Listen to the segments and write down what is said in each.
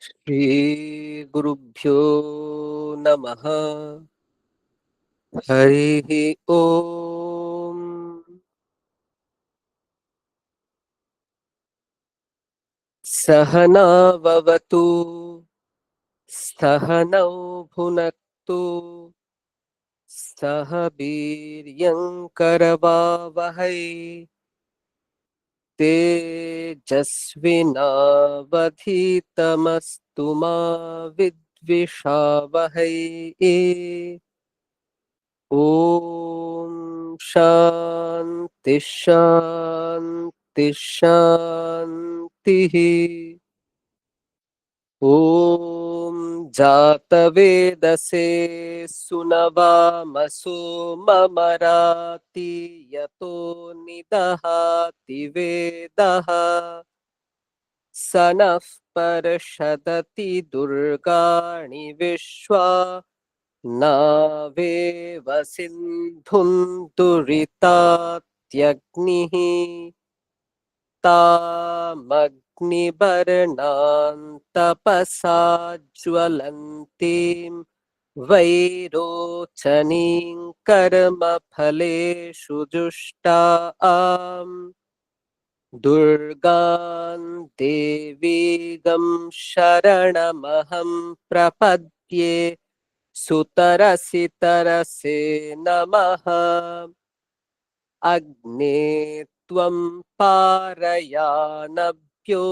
श्रीगुरुभ्यो नमः। हरिः ओम्। सहना भवतु, सहनौ भुनक्तु, सह वीर्यङ्करवावहै। तेजस्विनावधीतमस्तु मा विद्विषावहै। ॐ शान्ति शान्ति शान्तिः। ॐ जातवेदसे सुनवामसो ममराति यतो निदहाति वेदः स नः पर्षदति दुर्गाणि विश्वा नावेव सिन्धुं दुरितात्यग्निः तामग्निवर्णान् तपसा ज्वलन्तीं वैरोचनीं कर्मफलेषु जुष्टाम् दुर्गां देवीगं शरणमहं प्रपद्ये सुतरसि तरसे नमः। अग्ने त्वं पारयानभ्यो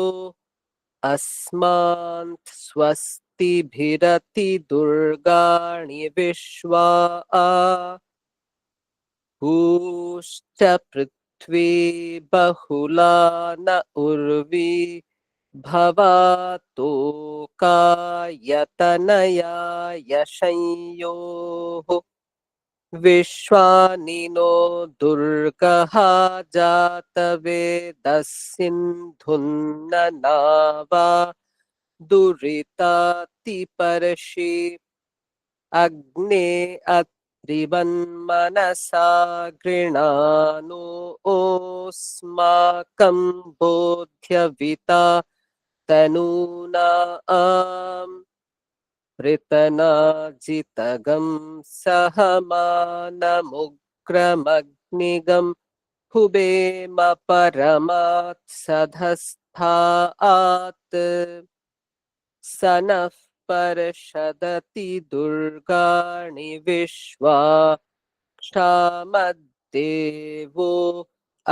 अस्मान् स्वस्तिभिरति दुर्गाणि विश्वा पूश्च पृथ्वी बहुला न उर्वी भवातोकायतनया यशंयोः विश्वानिनो दुर्गः जातवेदः सिन्धुन्न नावा दुरितातिपर्षि अग्ने अत्रिवन्मनसा गृणानो ओस्माकं बोध्यविता तनूना आम् पृतनाजितगं सहमानमुग्रमग्निगं हुबेम परमात् सधस्थात् स नः पर्षदति दुर्गाणि विश्वा क्षामद्देवो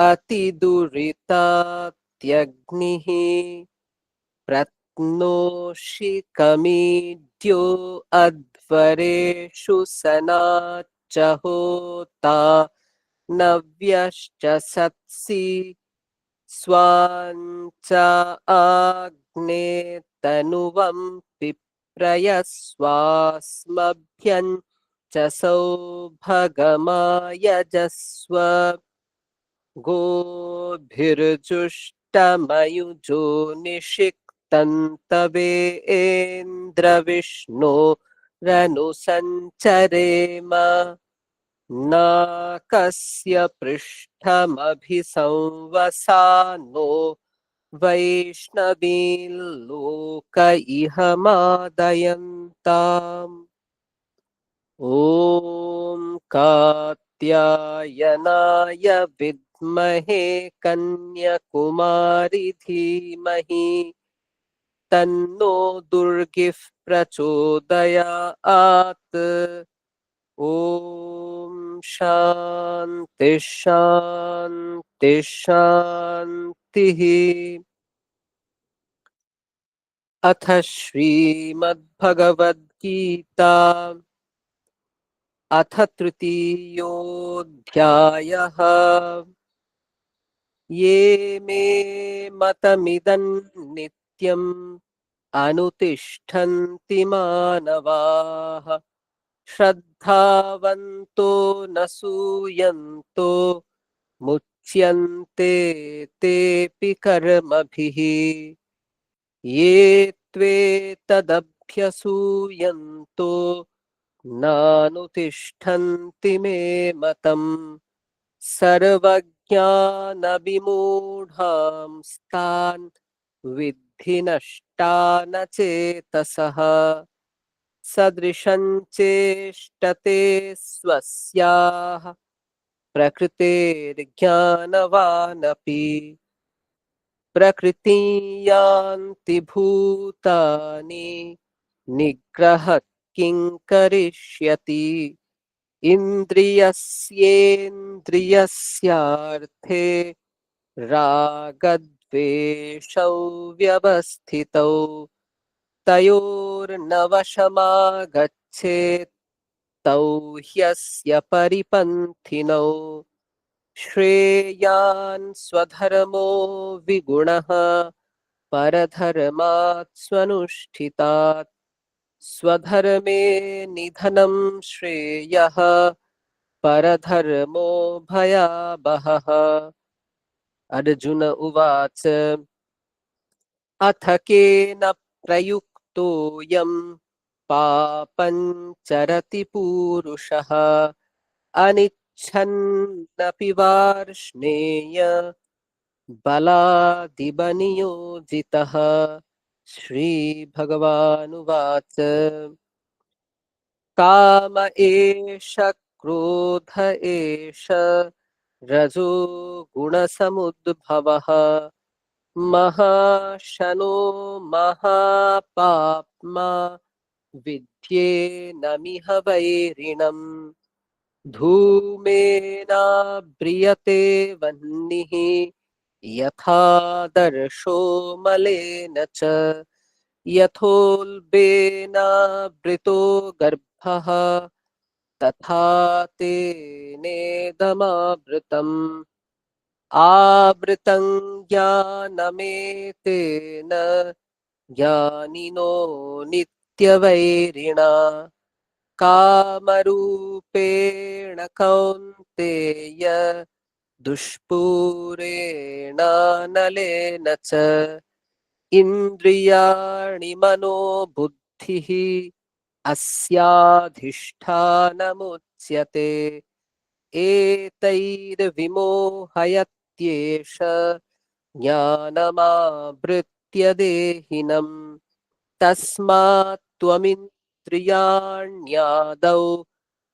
अतिदुरितात्यग्निः प्रत्नोषि कमीड्यो अध्वरेषु सनाच्च होता नव्यश्च सत्सि स्वाञ्च आग्ने तनुवं पिप्रयस्वास्मभ्यं च सौभगमायजस्व गोभिर्जुष्टमयुजो निषिक्तन्तवेन्द्रविष्णो रनुसञ्चरेम नाकस्य पृष्ठमभिसंवसानो वैष्णवील्लोक इह मादयन्ताम् ॐ कात्यायनाय विद्महे कन्याकुमारी धीमहि तन्नो दुर्गिः प्रचोदयात्। ॐ शान्ति शान्ति शान्तिः। अथ श्रीमद्भगवद्गीता अथ तृतीयोऽध्यायः। ये मे मतमिदं अनुतिष्ठन्ति मानवाः श्रद्धावन्तो न सूयन्तो मुच्यन्ते तेऽपि कर्मभिः ये त्वेतदभ्यसूयन्तो नानुतिष्ठन्ति मे मतम् सर्वज्ञानविमूढांस्तान् बुद्धिनष्टा न चेतसः सदृशं चेष्टते स्वस्याः प्रकृतेर्ज्ञानवानपि प्रकृतिं यान्ति भूतानि निग्रहः किं करिष्यति इन्द्रियस्येन्द्रियस्यार्थे रागद्वेषौ व्यवस्थितौ तयोर्नवशमागच्छेत् तौ ह्यस्य परिपन्थिनौ श्रेयान् स्वधर्मो विगुणः परधर्मात् स्वनुष्ठितात् स्वधर्मे निधनं श्रेयः परधर्मो भयावहः अर्जुन उवाच अथ केन प्रयुक्तोऽयं पापं चरति पूरुषः अनिच्छन्नपि वार्ष्णेय बलादिव नियोजितः श्रीभगवानुवाच काम एष क्रोध एष रजो गुणसमुद्भवः महाशनो महापाप्मा विद्येनमिह वैरिणम् धूमेनाव्रियते वह्निः यथादर्शो मलेन च यथोल्बेनावृतो गर्भः तथा तेनेदमावृतम् आवृतं ज्ञानमेतेन ज्ञानिनो नित्यवैरिणा कामरूपेण कौन्तेय दुष्पूरेणानलेन च इन्द्रियाणि मनो बुद्धिः अस्याधिष्ठानमुच्यते एतैर्विमोहयत्येष ज्ञानमावृत्य देहिनम् तस्मात् त्वमिन्द्रियाण्यादौ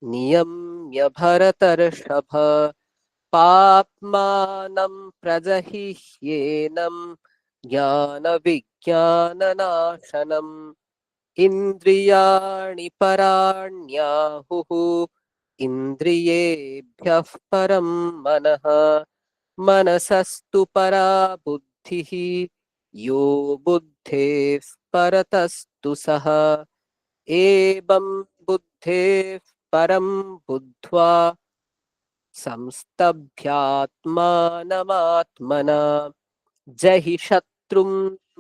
नियम्य भरतर्षभ पाप्मानं प्रजहिह्येनं ज्ञानविज्ञाननाशनम् इन्द्रियाणि पराण्याहुः इन्द्रियेभ्यः परं मनः मनसस्तु परा बुद्धिः यो बुद्धेः परतस्तु सः एवं बुद्धेः परं बुद्ध्वा संस्तभ्यात्मानमात्मना जहि शत्रुं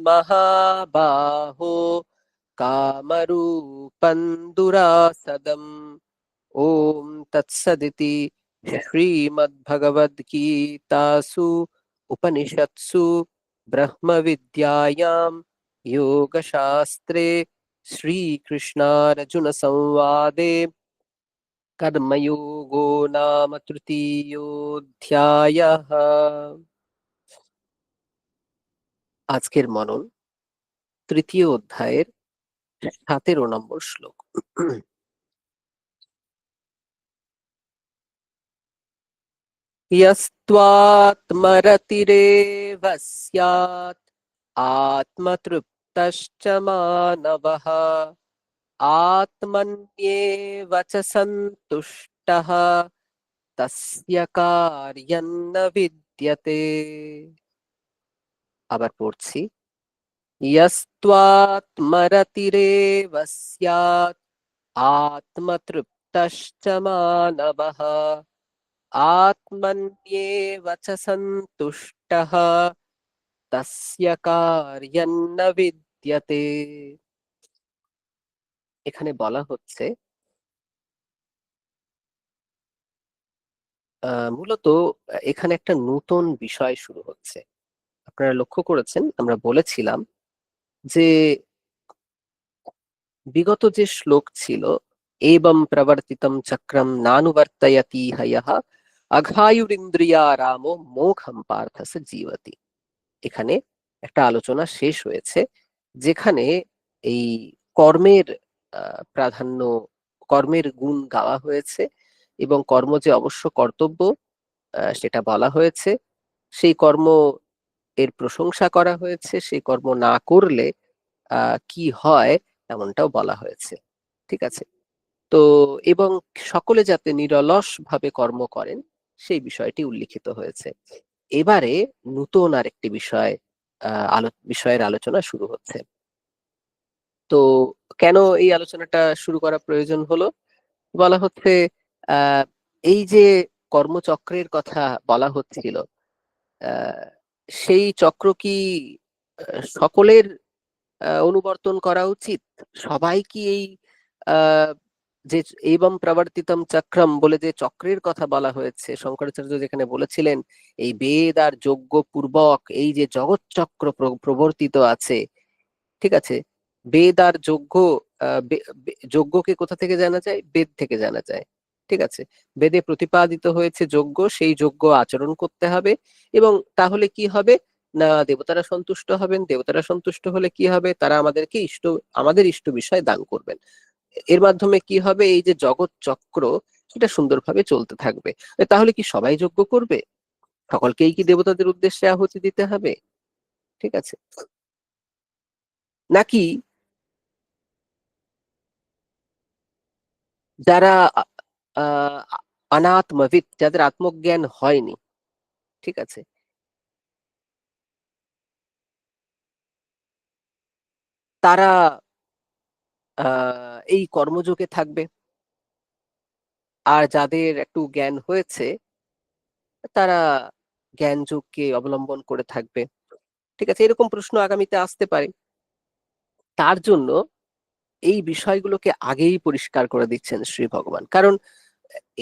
महाबाहो कामरूपं दुरासदम् ॐ तत्सदिति श्रीमद्भगवद्गीतासु उपनिषत्सु ब्रह्मविद्यायां योगशास्त्रे श्रीकृष्णार्जुनसंवादे कर्मयोगो नाम तृतीयोऽध्यायः আজকের মনন তৃতীয় অধ্যায়ের 17 নম্বর শ্লোক यस्त्वात्मरतिरेव स्यात् आत्मतृप्तश्च मानवः आत्मन्येव च सन्तुष्टः तस्य कार्यं न विद्यते আবার পড়ছি यस्त्वात्मरतिरेव स्यात् आत्मतृप्तश्च मानवः आत्मन्येव च सन्तुष्टः तस्य कार्यं न विद्यते এখানে বলা হচ্ছে মূলত এখানে একটা নতুন বিষয় শুরু হচ্ছে আপনারা লক্ষ্য করেছেন আমরা বলেছিলাম যে বিগত যে শ্লোক ছিল एवं प्रवर्तितं चक्रं नानुवर्तयति हयः अघायुरिन्द्रियारामो मोघं पार्थ स जीवति এখানে একটা আলোচনা শেষ হয়েছে, যেখানে এই কর্মের প্রাধান্য, কর্মের গুণ গাওয়া হয়েছে, এবং কর্ম যে অবশ্য কর্তব্য সেটা বলা হয়েছে। সেই কর্ম এর প্রশংসা করা হয়েছে, সেই কর্ম না করলে কি হয় এমনটাও বলা হয়েছে। ঠিক আছে? তো এবং সকলে যাতে নিরলস ভাবে কর্ম করেন সেই বিষয়টি উল্লিখিত হয়েছে। এবারে নতুন আরেকটি বিষয়ের আলোচনা শুরু হচ্ছে। তো কেন এই আলোচনাটা শুরু করা প্রয়োজন হলো? বলা হচ্ছে আহ এই যে কর্মচক্রের কথা বলা হচ্ছিল, আহ সেই চক্র কি সকলের অনুবর্তন করা উচিত? সবাই কি এই আহ যে এবং প্রবর্তিতম চক্রম বলে যে চক্রের কথা বলা হয়েছে, শঙ্করাচার্য যেখানে বলেছিলেন এই বেদ আর যজ্ঞ পূর্বক এই যে জগৎ চক্র প্রবর্তিত আছে, ঠিক আছে? বেদ আর যজ্ঞ, যজ্ঞকে কোথা থেকে জানা যায়? বেদ থেকে জানা যায়। ঠিক আছে? বেদে প্রতিপাদিত হয়েছে যজ্ঞ, সেই যজ্ঞ আচরণ করতে হবে। এবং তাহলে কি হবে না, দেবতারা সন্তুষ্ট হবেন, দেবতারা সন্তুষ্ট হলে কি হবে, তারা আমাদেরকে আমাদের ইষ্ট বিষয় দান করবেন। এর মাধ্যমে কি হবে, এই যে জগৎ চক্র সেটা সুন্দরভাবে চলতে থাকবে। তাহলে কি সবাই যজ্ঞ করবে? সকলকেই কি দেবতাদের উদ্দেশ্যে আহুতি দিতে হবে? ঠিক আছে? নাকি যারা আহ অনাত্মবিদ, যাদের আত্মজ্ঞান হয়নি, ঠিক আছে, তারা এই কর্মযোগে থাকবে, আর যাদের একটু জ্ঞান হয়েছে তারা জ্ঞান যোগকে অবলম্বন করে থাকবে? ঠিক আছে, এরকম প্রশ্ন আগামীতে আসতে পারে। তার জন্য এই বিষয়গুলোকে আগেই পরিষ্কার করে দিচ্ছেন শ্রী ভগবান। কারণ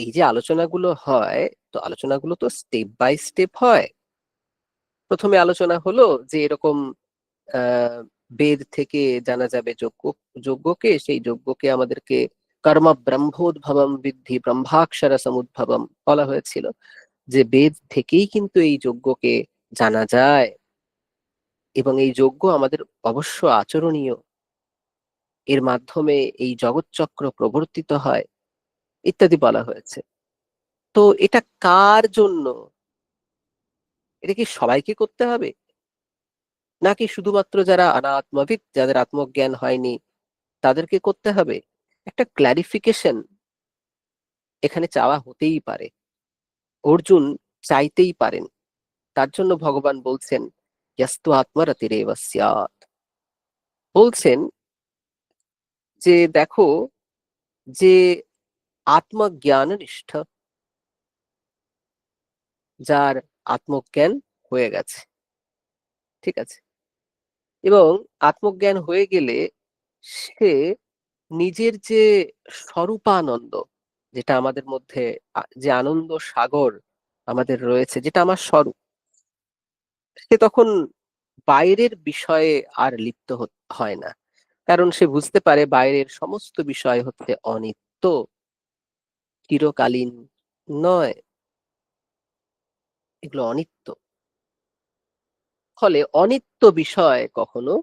এই যে আলোচনাগুলো হয়, তো আলোচনাগুলো তো স্টেপ বাই স্টেপ হয়। প্রথমে আলোচনা হলো যে এরকম আহ বেদ থেকে জানা যাবে যজ্ঞকে, সেই যজ্ঞকে আমাদেরকে কর্ম ব্রহ্মোদ্ভবম বিদ্ধি ব্রহ্মাক্ষর সমুদ্ভবম বলা হয়েছিল, যে বেদ থেকেই কিন্তু এই যজ্ঞকে জানা যায়, এবং এই যজ্ঞ আমাদের অবশ্য আচরণীয়, এর মাধ্যমে এই জগৎচক্র প্রবর্তিত হয়, ইত্যাদি বলা হয়েছে। তো এটা কার জন্য? এটা কি সবাইকে করতে হবে, নাকি শুধুমাত্র যারা অনাত্মবিদ, যাদের আত্মজ্ঞান হয়নি তাদেরকে করতে হবে? একটা ক্ল্যারিফিকেশন এখানে চাওয়া হতেই পারে, অর্জুন চাইতেই পারেন। তার জন্য ভগবান বলছেন ইয়াস্তু আত্মরতিরেব স্যাৎ, বলছেন যে দেখো, যে আত্মজ্ঞান নিষ্ঠ, যার আত্মজ্ঞান হয়ে গেছে, ঠিক আছে, এবং আত্মজ্ঞান হয়ে গেলে সে নিজের যে স্বরূপানন্দ, যেটা আমাদের মধ্যে যে আনন্দ সাগর আমাদের রয়েছে, যেটা আমার স্বরূপ, সে তখন বাইরের বিষয়ে আর লিপ্ত হয় না। কারণ সে বুঝতে পারে বাইরের সমস্ত বিষয় হচ্ছে অনিত্য, চিরকালীন নয়, এগুলো অনিত্য। ফলে অনিত্য বিষয় কখনো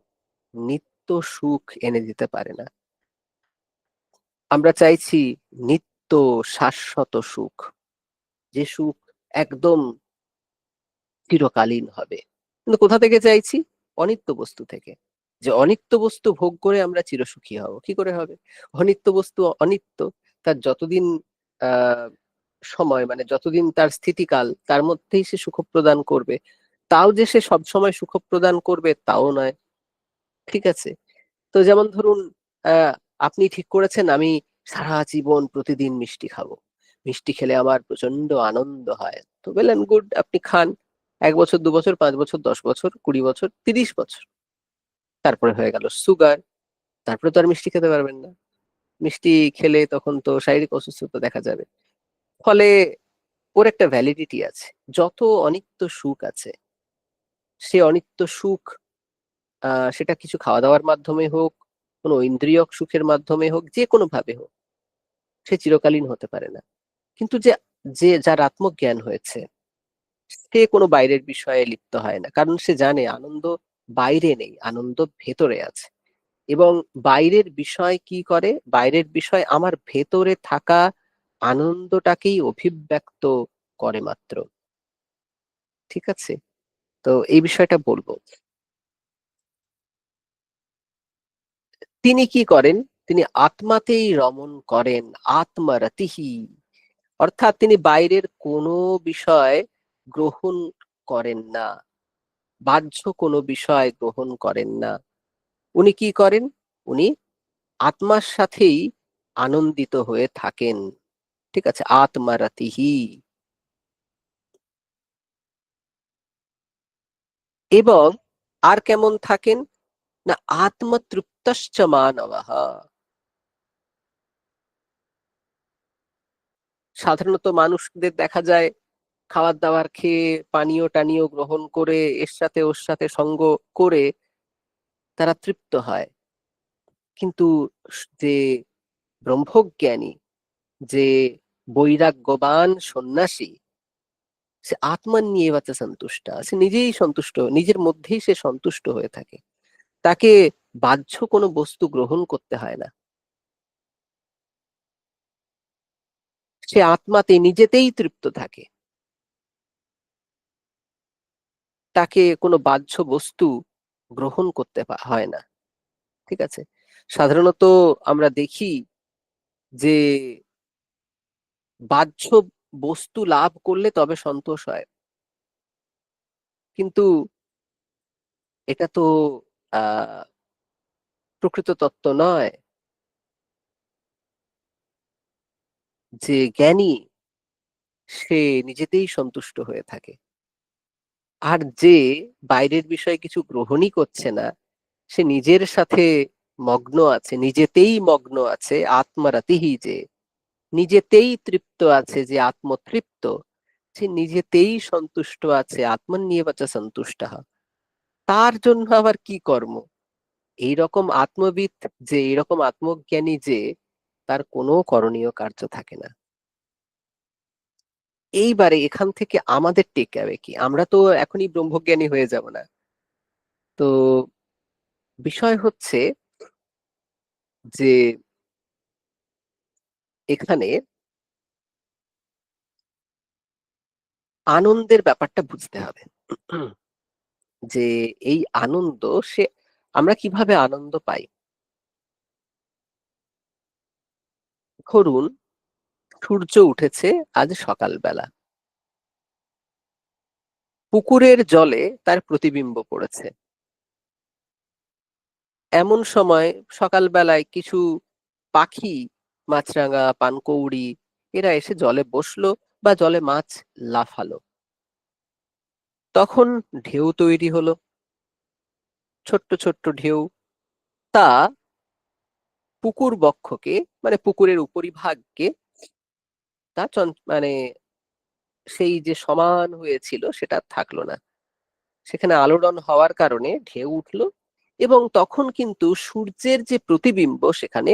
নিত্য সুখ এনে দিতে পারে না। আমরা চাইছি নিত্য শাশ্বত সুখ, যে সুখ একদম চিরকালীন হবে। কিন্তু কোথা থেকে চাইছি? অনিত্য বস্তু থেকে। যে অনিত্য বস্তু ভোগ করে আমরা চিরসুখী হব, কি করে হবে? অনিত্য বস্তু অনিত্য, তার যতদিন আহ সময়, মানে যতদিন তার স্থিতিকাল, তার মধ্যেই সে সুখ প্রদান করবে। তাও যে সে সব সময় সুখ প্রদান করবে তাও নয়। ঠিক আছে? তো যেমন ধরুন, আহ আপনি ঠিক করেছেন আমি সারা জীবন প্রতিদিন মিষ্টি খাবো, মিষ্টি খেলে আমার প্রচন্ড আনন্দ হয়, তো ওয়েল এন্ড গুড, আপনি খান। 1 বছর, 2 বছর, 5 বছর, 10 বছর, 20 বছর, 30 বছর, তারপরে হয়ে গেল সুগার, তারপরে তো আর মিষ্টি খেতে পারবেন না। মিষ্টি খেলে তখন তো শারীরিক অসুস্থতা দেখা যাবে। ফলে ওর একটা ভ্যালিডিটি আছে। যত অনিত্য সুখ আছে, সে অনিত্য সুখ সেটা কিছু খাওয়া দাওয়ার মাধ্যমে হোক, কোনো ইন্দ্রিয় সুখের মাধ্যমে হোক, যে কোনো ভাবে হোক, সে চিরকালীন হতে পারে না। কিন্তু যে যে যার আত্মজ্ঞান হয়েছে, সে কোনো বাইরের বিষয়ে লিপ্ত হয় না, কারণ সে জানে আনন্দ বাইরে নেই, আনন্দ ভেতরে আছে। এবং বাইরের বিষয় কি করে, বাইরের বিষয় আমার ভেতরে থাকা আনন্দটাকেই অভিব্যক্ত করে মাত্র। ঠিক আছে, তো এই বিষয়টা বলবো। তিনি কি করেন, তিনি আত্মাতেই রমণ করেন, আত্মারতিহি, অর্থাৎ তিনি বাইরের কোনো বিষয় গ্রহণ করেন না, বাহ্য কোনো বিষয় গ্রহণ করেন না। উনি কি করেন, উনি আত্মার সাথেই আনন্দিত হয়ে থাকেন। ঠিক আছে, আত্মারতিহি। এবং আর কেমন থাকেন না, আত্মতৃপ্তশ্চ মানবঃ। সাধারণত মানুষদের দেখা যায় খাবার দাবার খেয়ে পানীয় টানীয় গ্রহণ করে এর সাথে ওর সাথে সঙ্গ করে তারা তৃপ্ত হয়। কিন্তু যে ব্রহ্মজ্ঞানী, যে বৈরাগ্যবান সন্ন্যাসী, সে আত্মান নিয়ে বাঁচা সন্তুষ্ট, সে নিজেই সন্তুষ্ট, নিজের মধ্যেই সে সন্তুষ্ট হয়ে থাকে। তাকে বাহ্য কোনো বস্তু গ্রহণ করতে হয় না, সে আত্মাতে নিজেতেই তৃপ্ত থাকে, তাকে কোনো বাহ্য বস্তু গ্রহণ করতে হয় না। ঠিক আছে, সাধারণত আমরা দেখি যে বাহ্য বস্তু লাভ করলে তবে সন্তোষ হয়, কিন্তু এটা তো আহ প্রকৃত তত্ত্ব নয়। যে জ্ঞানী, সে নিজেতেই সন্তুষ্ট হয়ে থাকে। আর যে বাইরের বিষয়ে কিছু গ্রহণই করছে না, সে নিজের সাথে মগ্ন আছে, নিজেতেই মগ্ন আছে, আত্মারাতিহি, যে নিজেতেই তৃপ্ত আছে, যে আত্মতৃপ্ত, সে নিজেতেই সন্তুষ্ট আছে, আত্মন নিয়ে বাঁচা সন্তুষ্ট। তার জন্য আবার কি কর্ম? এইরকম আত্মবিদ, যে এইরকম আত্মজ্ঞানী, যে তার কোনো করণীয় কার্য থাকে না। এইবারে এখান থেকে আমাদের টেক আওয়ে কি? আমরা তো এখনই ব্রহ্মজ্ঞানী হয়ে যাব না। তো বিষয় হচ্ছে যে এখানে আনন্দের ব্যাপারটা বুঝতে হবে। যে এই আনন্দ, সে আমরা কিভাবে আনন্দ পাই। ধরুন সূর্য উঠেছে আজ সকালবেলা, পুকুরের জলে তার প্রতিবিম্ব পড়েছে। এমন সময় সকালবেলায় কিছু পাখি, মাছরাঙা, পানকৌড়ি, এরা এসে জলে বসলো বা জলে মাছ লাফালো। তখন ঢেউ তৈরি হলো, ছোট্ট ছোট্ট ঢেউ। তা পুকুর বক্ষকে, মানে পুকুরের উপরিভাগকে, তা মানে সেই যে সমান হয়েছিল সেটা আর থাকলো না, সেখানে আলোড়ন হওয়ার কারণে ঢেউ উঠলো। এবং তখন কিন্তু সূর্যের যে প্রতিবিম্ব সেখানে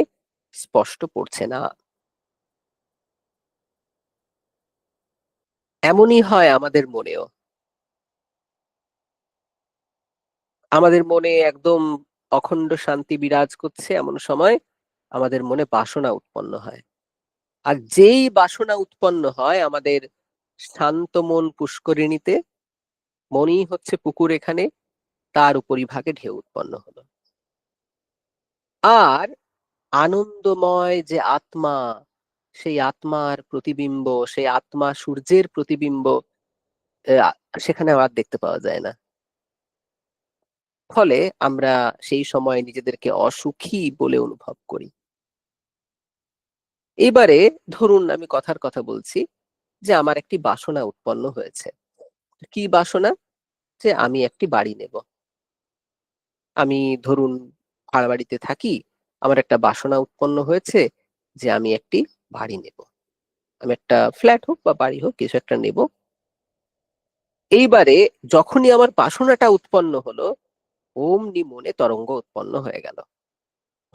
স্পষ্ট পড়ছে না। এমনই হয় আমাদের মনেও। আমাদের মনে একদম অখণ্ড শান্তি বিরাজ করছে, এমন সময় আমাদের মনে বাসনা উৎপন্ন হয়। আর যেই বাসনা উৎপন্ন হয় আমাদের শান্ত মন পুষ্করিণীতে, মনই হচ্ছে পুকুর, এখানে তার উপরিভাগে ঢেউ উৎপন্ন হলো। আর আনন্দময় যে আত্মা, সেই আত্মার প্রতিবিম্ব, সেই আত্মা সূর্যের প্রতিবিম্ব আহ, সেখানে আর দেখতে পাওয়া যায় না। ফলে আমরা সেই সময় নিজেদেরকে অসুখী বলে অনুভব করি। এবারে ধরুন আমি কথার কথা বলছি, যে আমার একটি বাসনা উৎপন্ন হয়েছে। কি বাসনা? যে আমি একটি বাড়ি নেব। আমি ধরুন ভাড়া বাড়িতে থাকি, আমার একটা বাসনা উৎপন্ন হয়েছে যে আমি একটি বাড়ি নেব। আমি একটা ফ্ল্যাট হোক বা বাড়ি হোক, কিছু একটা নেব। এইবারে যখনই আমার বাসনাটা উৎপন্ন হলো, অমনি মনে তরঙ্গ উৎপন্ন হয়ে গেল।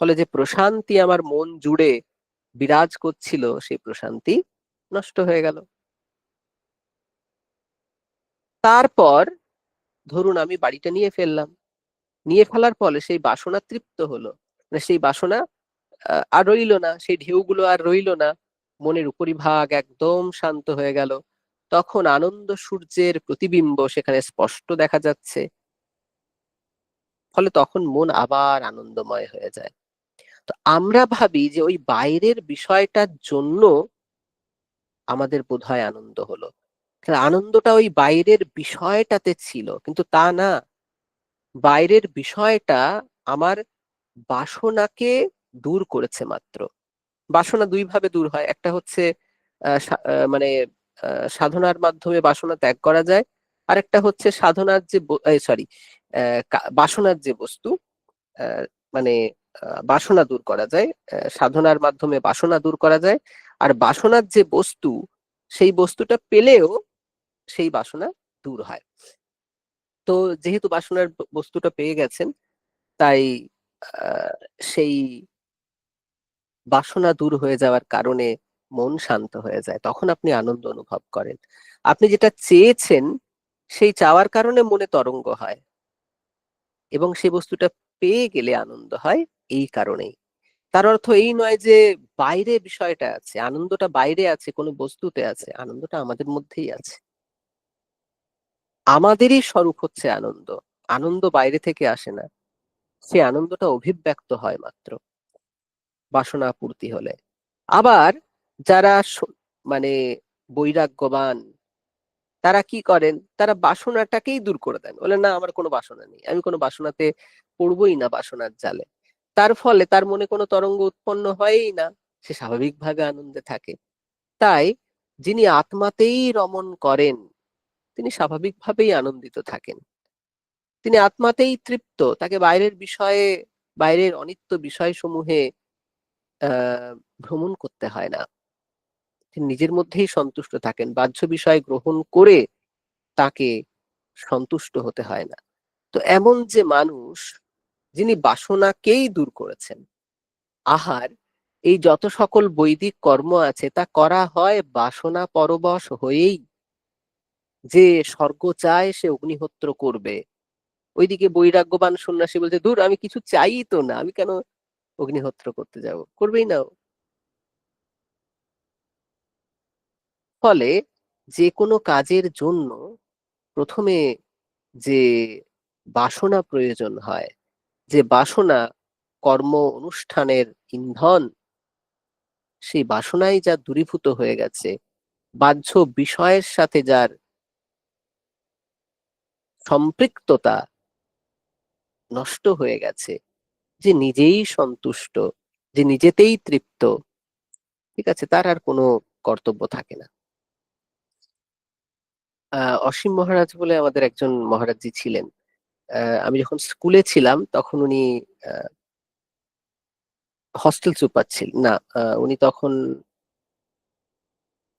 ফলে যে প্রশান্তি আমার মন জুড়ে বিরাজ করছিল, সেই প্রশান্তি নষ্ট হয়ে গেল। তারপর ধরুন আমি বাড়িটা নিয়ে ফেললাম, নিয়ে ফেলার ফলে সেই বাসনা তৃপ্ত হলো, মানে সেই বাসনা আর রইলো না, সেই ঢেউগুলো আর রইলো না, মনের উপরিভাগ একদম শান্ত হয়ে গেল। তখন আনন্দ সূর্যের প্রতিবিম্ব সেখানে স্পষ্ট দেখা যাচ্ছে। ফলে তখন মন আবার আনন্দময় হয়ে যায়। তো আমরা ভাবি যে ওই বাইরের বিষয়টার জন্য আমাদের বোধহয় আনন্দ হলো, কিন্তু আনন্দটা ওই বাইরের বিষয়টাতে ছিল, কিন্তু তা না। বাইরের বিষয়টা আমার বাসনাকে দূর করেছে মাত্র। বাসনা দুই ভাবে দূর হয়, একটা হচ্ছে মানে সাধনার মাধ্যমে বাসনা ত্যাগ করা যায়, আরেকটা হচ্ছে সাধনার যে সরি বাসনার যে বস্তু, আহ, মানে বাসনা দূর করা যায়, সাধনার মাধ্যমে বাসনা দূর করা যায়। আর বাসনার যে বস্তু, সেই বস্তুটা পেলেও সেই বাসনা দূর হয়। তো যেহেতু বাসনার বস্তুটা পেয়ে গেছেন, তাই আহ, সেই বাসনা দূর হয়ে যাওয়ার কারণে মন শান্ত হয়ে যায়, তখন আপনি আনন্দ অনুভব করেন। আপনি যেটা চেয়েছেন, সেই চাওয়ার কারণে মনে তরঙ্গ হয়, এবং সেই বস্তুটা পেয়ে গেলে আনন্দ হয় এই কারণেই। তার অর্থ এই নয় যে বাইরে বিষয়টা আছে, আনন্দটা বাইরে আছে, কোনো বস্তুতে আছে, আনন্দটা আমাদের মধ্যেই আছে। আমাদেরই স্বরূপ হচ্ছে আনন্দ। আনন্দ বাইরে থেকে আসে না, সে আনন্দটা অভিব্যক্ত হয় মাত্র বাসনা পূর্তি হলে। আবার যারা মানে বৈরাগ্যবান, তারা কি করেন, তারা বাসনাটাকেই দূর করে দেন, বলে না আমার কোনো বাসনা নেই, আমি কোনো বাসনাতে পড়বই না বাসনার জালে। তার ফলে তার মনে কোনো তরঙ্গ উৎপন্ন হয়ই না, সে স্বাভাবিকভাবে আনন্দে থাকে। তাই যিনি আত্মাতেই রমণ করেন, তিনি স্বাভাবিকভাবেই আনন্দিত থাকেন। তিনি আত্মাতেই তৃপ্ত, তাকে বাইরের বিষয়ে, বাইরের অনিত্য বিষয়সমূহে ভ্রমণ করতে হয় না। তিনি নিজের মধ্যেই সন্তুষ্ট থাকেন, বাহ্য বিষয় গ্রহণ করে তাকে সন্তুষ্ট হতে হয় না। তো এমন যে মানুষ, যিনি বাসনাকেই দূর করেছেন, আহার এই যত সকল বৈদিক কর্ম আছে তা করা হয় বাসনা পরবশ হয়েই। যে স্বর্গ চায় সে অগ্নিহোত্র করবে, ওইদিকে বৈরাগ্যবান সন্ন্যাসী বলছে দূর, আমি কিছু চাই তো না, আমি কেন অগ্নিহোত্র করতে যাব, করবেই না ও। ফলে যে কোনো কাজের জন্য প্রথমে যে বাসনা প্রয়োজন হয়, যে বাসনা কর্ম অনুষ্ঠানের ইন্ধন, সেই বাসনাই যা দূরীভূত হয়ে গেছে, বাহ্য বিষয়ের সাথে যার সম্পৃক্ততা নষ্ট হয়ে গেছে, যে নিজেই সন্তুষ্ট, যে নিজেতেই তৃপ্ত, ঠিক আছে, তার আর কোনো কর্তব্য থাকে না। অসীম মহারাজ বলে আমাদের একজন মহারাজজি ছিলেন। আমি যখন স্কুলে ছিলাম তখন উনি হস্টেল সুপার ছিলেন না, উনি তখন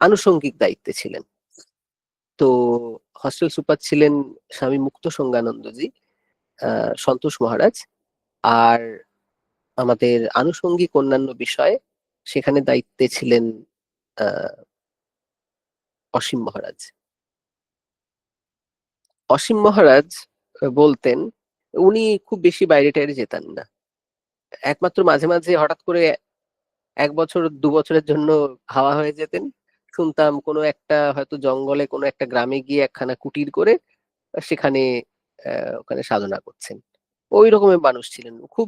আনুষঙ্গিক দায়িত্বে ছিলেন। তো হস্টেল সুপার ছিলেন স্বামী মুক্ত সঙ্গানন্দজি, সন্তোষ মহারাজ। আর আমাদের আনুষঙ্গিক অন্যান্য বিষয়ে সেখানে দায়িত্বে ছিলেন আহ অসীম মহারাজ। অসীম মহারাজ বলতেন, উনি খুব বেশি বাইরে টাইরে যেতেন না, একমাত্র মাঝে মাঝে হঠাৎ করে 1 বছর 2 বছরের জন্য হাওয়া হয়ে যেতেন। শুনতাম কোনো একটা হয়তো জঙ্গলে কোনো একটা গ্রামে গিয়ে একখানা কুটির করে সেখানে ওখানে সাধনা করছেন। ওই রকমের মানুষ ছিলেন, খুব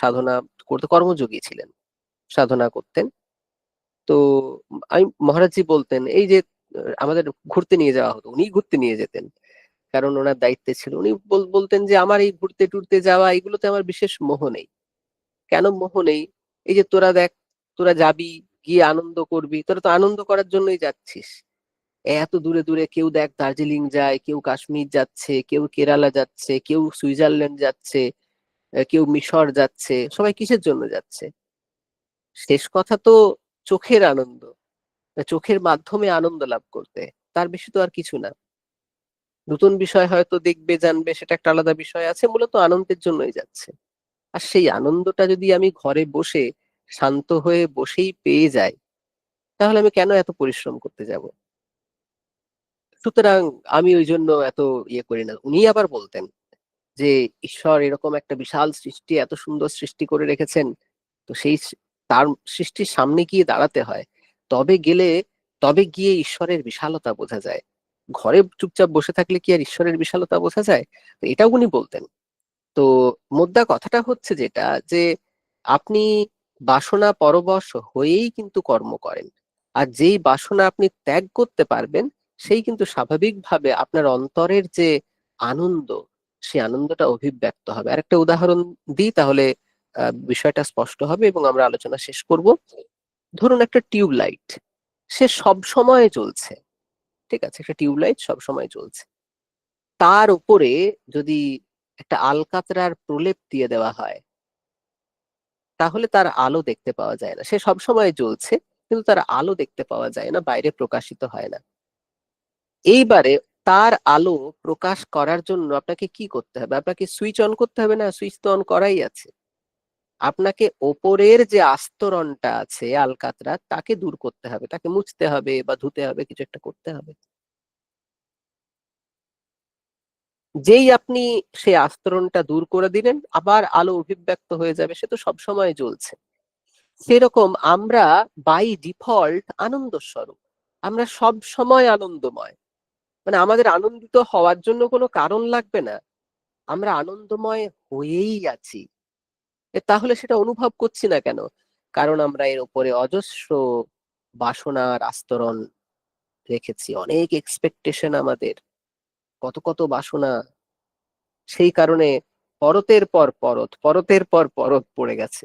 সাধনা করতে কর্মযোগী ছিলেন, সাধনা করতেন। তো আমি মহারাজজি বলতেন এই যে আমাদের ঘুরতে নিয়ে যাওয়া হতো, উনি ঘুরতে নিয়ে যেতেন, কারণ ওনার দায়িত্বে ছিল। উনি বলতেন যে আমার এই ঘুরতে টুরতে যাওয়া এগুলোতে আমার বিশেষ মোহ নেই। কেন মোহ নেই? এই যে তোরা দেখ, তোরা যাবি, গিয়ে আনন্দ করবি, তোরা তো আনন্দ করার জন্যই যাচ্ছিস। এত দূরে দূরে কেউ দেখ দার্জিলিং যায়, কেউ কাশ্মীর যাচ্ছে, কেউ কেরালা যাচ্ছে, কেউ সুইজারল্যান্ড যাচ্ছে, কেউ মিশর যাচ্ছে, সবাই কিসের জন্য যাচ্ছে? শেষ কথা তো চোখের আনন্দ, চোখের মাধ্যমে আনন্দ লাভ করতে, তার বেশি তো আর কিছু না। নতুন বিষয় হয়তো দেখবে জানবে, সেটা একটা আলাদা বিষয় আছে, মূলত আনন্দের জন্যই যাচ্ছে। আর সেই আনন্দটা যদি আমি ঘরে বসে শান্ত হয়ে বসেই পেয়ে যাই, তাহলে আমি কেন এত পরিশ্রম করতে যাব? সুতরাং আমি ওই জন্য এত ইয়ে করি না। উনি আবার বলতেন যে ঈশ্বর এরকম একটা বিশাল সৃষ্টি, এত সুন্দর সৃষ্টি করে রেখেছেন, তো তার সৃষ্টির সামনে গিয়ে দাঁড়াতে হয়, তবে গেলে তবে গিয়ে ঈশ্বরের বিশালতা বোঝা যায়। ঘরে চুপচাপ বসে থাকলে কি আর ঈশ্বরের বিশালতা বোঝা যায়? তো এটাও উনি বলতেন। তো মোদ্দা কথাটা হচ্ছে যেটা, যে আপনি বাসনা পরবশ হয়েই কিন্তু কর্ম করেন, আর যেই বাসনা আপনি ত্যাগ করতে পারবেন, সেই কিন্তু স্বাভাবিকভাবে আপনার অন্তরের যে আনন্দ, সেই আনন্দটা অভিব্যক্ত হবে। আরেকটা উদাহরণ দিই, তাহলে বিষয়টা স্পষ্ট হবে এবং আমরা আলোচনা শেষ করব। ধরুন একটা টিউব লাইট, সে সব সময় জ্বলছে, ঠিক আছে, একটা টিউব লাইট সব সময় জ্বলছে, তার উপরে যদি একটা আলকাতরার প্রলেপ দিয়ে দেওয়া হয়, তাহলে তার আলো দেখতে পাওয়া যায় না। সে সব সময় জ্বলছে, কিন্তু তার আলো দেখতে পাওয়া যায় না, বাইরে প্রকাশিত হয় না। এইবারে তার আলো প্রকাশ করার জন্য আপনাকে কি করতে হবে? আপনাকে সুইচ অন করতে হবে না? সুইচ তো অন করাই আছে। আপনাকে ওপরের যে আস্তরণটা আছে আলকাতরা, তাকে দূর করতে হবে, তাকে মুছতে হবে বা ধুতে হবে, কিছু একটা করতে হবে। যেই আপনি সেই আস্তরণটা দূর করে দিলেন, আবার আলো অভিব্যক্ত হয়ে যাবে, সে তো সবসময় জ্বলছে। সেরকম আমরা বাই ডিফল্ট আনন্দ স্বরূপ, আমরা সব সময় আনন্দময়। মানে আমাদের আনন্দিত হওয়ার জন্য কোনো কারণ লাগবে না, আমরা আনন্দময় হয়েই আছি। তাহলে সেটা অনুভব করছি না কেন? কারণ আমরা এর উপরে অজস্র বাসনার আস্তরণ রেখেছি, অনেক এক্সপেকটেশন আমাদের, কত কত বাসনা। সেই কারণে পরতের পর পরত, পরতের পর পরত পড়ে গেছে।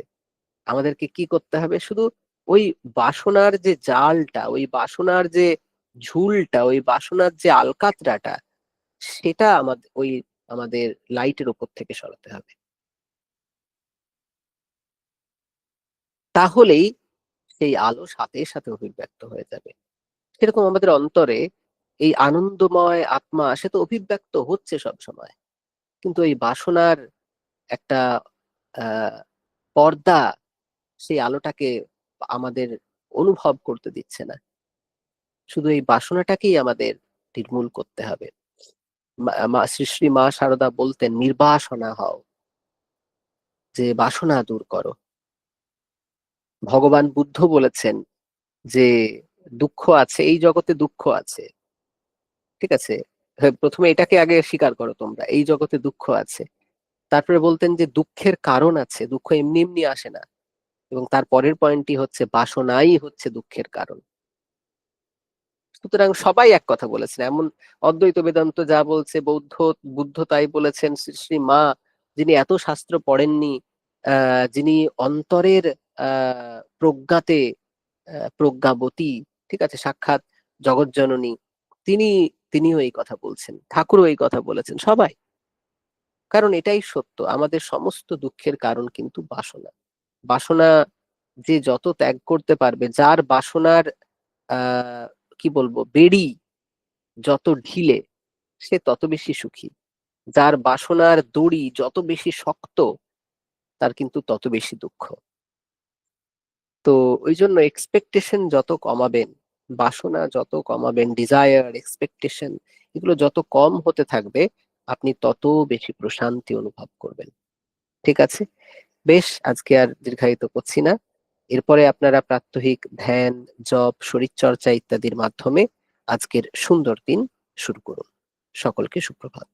আমাদেরকে কি করতে হবে? শুধু ওই বাসনার যে জালটা, ওই বাসনার যে ঝুলটা, ওই বাসনার যে আলকাতরাটা, সেটা আমাদের লাইটের উপর থেকে সরাতে হবে। তাহলেই সেই আলো সাথে সাথে অভিব্যক্ত হয়ে যাবে। সেরকম আমাদের অন্তরে এই আনন্দময় আত্মা, সে তো অভিব্যক্ত হচ্ছে সব সময়, কিন্তু এই বাসনার একটা আহ পর্দা সেই আলোটাকে আমাদের অনুভব করতে দিচ্ছে না। শুধু এই বাসনাটাকেই আমাদের নির্মূল করতে হবে। শ্রী শ্রী মা শারদা বলতেন, নির্বাসনা হও, যে বাসনা দূর করো। ভগবান বুদ্ধ বলেছেন যে দুঃখ আছে, এই জগতে দুঃখ আছে, ঠিক আছে, হ্যাঁ, প্রথমে এটাকে আগে স্বীকার করো তোমরা, এই জগতে দুঃখ আছে। তারপরে বলতেন যে দুঃখের কারণ আছে, দুঃখ এমনি এমনি আসে না। এবং তার পরের পয়েন্টটি হচ্ছে, বাসনাই হচ্ছে দুঃখের কারণ। সুতরাং সবাই এক কথা বলেছেন, এমন অদ্বৈত বেদান্ত যা বলছে, বুদ্ধ তাই বলেছেন, শ্রী শ্রী মা, যিনি এত শাস্ত্র পড়েননি, যিনি অন্তরের প্রজ্ঞাতে প্রজ্ঞাবতী, ঠিক আছে, সাক্ষাৎ জগৎজননী, তিনি তিনিও এই কথা বলছেন, ঠাকুরও এই কথা বলেছেন, সবাই। কারণ এটাই সত্য, আমাদের সমস্ত দুঃখের কারণ কিন্তু বাসনা। বাসনা যে যত ত্যাগ করতে পারবে, যার বাসনার কি বলবো, বেড়ি যত ঢিলে, সে তত বেশি সুখী। যার বাসনার দড়ি যত বেশি শক্ত, তার কিন্তু তত বেশি দুঃখ। তো ওই জন্য এক্সপেকটেশন যত কমাবেন, বাসনা যত কমাবেন, ডিজায়ার, এক্সপেকটেশন, এগুলো যত কম হতে থাকবে, আপনি তত বেশি প্রশান্তি অনুভব করবেন। ঠিক আছে, বেশ, আজকে আর দীর্ঘায়িত করছি না। এরপরে আপনারা প্রাত্যহিক ধ্যান, জপ, শরীরচর্চা ইত্যাদির মাধ্যমে আজকের সুন্দর দিন শুরু করুন। সকলকে সুপ্রভাত।